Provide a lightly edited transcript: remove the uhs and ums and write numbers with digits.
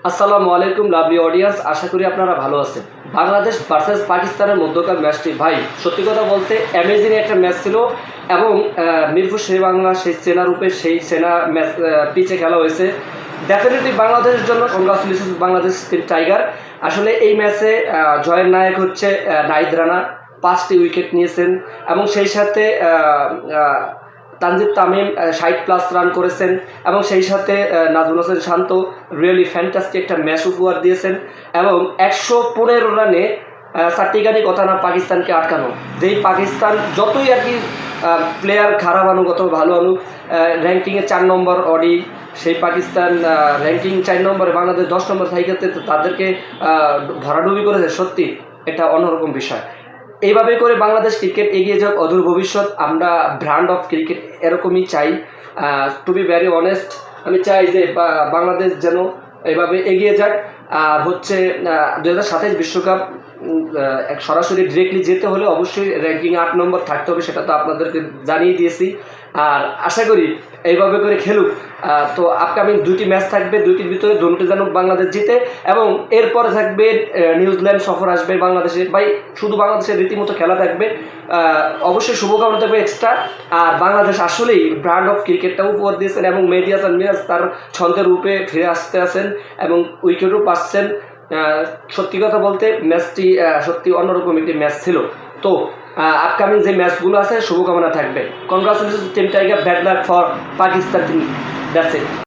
আসসালামু আলাইকুম lovely audience, আশা করি আপনারা ভালো আছেন। বাংলাদেশ ভার্সেস পাকিস্তানের মধ্যকার ম্যাচটি ভাই সত্যি কথা বলতে অ্যামেজিং একটা ম্যাচ ছিল এবং মিরপুর সেই বাংলা সেই সেনা রূপে সেই সেনা ম্যাচ পিচে খেলা হয়েছে। ডেফিনেটলি বাংলাদেশের জন্য কংগ্রাচুলেশন বাংলাদেশ টিম টাইগার। আসলে এই ম্যাচে জয়ের নায়ক হচ্ছে নাহিদ রানা, 5টি উইকেট নিয়েছেন এবং সেই সাথে তানজিদ তামিম 60+ রান করেছেন এবং সেই সাথে নাজমুল হোসেন শান্ত রিয়েলি ফ্যান্টাস্টিক একটা ম্যাচ উপহার দিয়েছেন এবং 115 রানে চারটিখানি কথা না পাকিস্তানকে আটকানো। যেই পাকিস্তান যতই আর কি প্লেয়ার খারাপ আনুক অত ভালো আনুক, র্যাঙ্কিংয়ে 4 নম্বর অডি, সেই পাকিস্তান র্যাঙ্কিং 4 নম্বরে, বাংলাদেশ 10 নম্বর থাইকাতে তাদেরকে ভরাডুবি করেছে। সত্যি এটা অন্যরকম বিষয়। এইভাবে করে বাংলাদেশ ক্রিকেট এগিয়ে যাক অদূর ভবিষ্যৎ। আমরা ব্র্যান্ড অফ ক্রিকেট এরকমই চাই। টু বি ভ্যারি অনেস্ট, আমি চাই যে বাংলাদেশ যেন এইভাবে এগিয়ে যাক। আর হচ্ছে 2027 বিশ্বকাপ সরাসরি ডিরেক্টলি যেতে হলে অবশ্যই র্যাঙ্কিং 8 নম্বর থাকতে হবে, সেটা তো আপনাদেরকে জানিয়ে দিয়েছি। আর আশা করি এইভাবে করে খেলুক। তো আপকামিং 2টি ম্যাচ থাকবে, 2টির ভিতরে দুটি যেন বাংলাদেশ জিতে এবং এরপরে থাকবে নিউজিল্যান্ড সফর আসবে বাংলাদেশে। ভাই শুধু বাংলাদেশের রীতিমতো খেলা থাকবে, অবশ্যই শুভকামনা থাকবে এক্সট্রা। আর বাংলাদেশ আসলেই ব্র্যান্ড অফ ক্রিকেটটা উপহার দিয়েছেন এবং মেহেদী হাসান মিরাজ তার ছন্দের রূপে ফিরে আসতে আছেন এবং উইকেটও পাচ্ছেন। সত্যি কথা বলতে ম্যাচটি সত্যি অন্যরকম একটি ম্যাচ ছিল। তো আপকামিং যে ম্যাচগুলো আছে শুভকামনা থাকবে। Congratulation team tiger, bad luck for Pakistan team. That's it.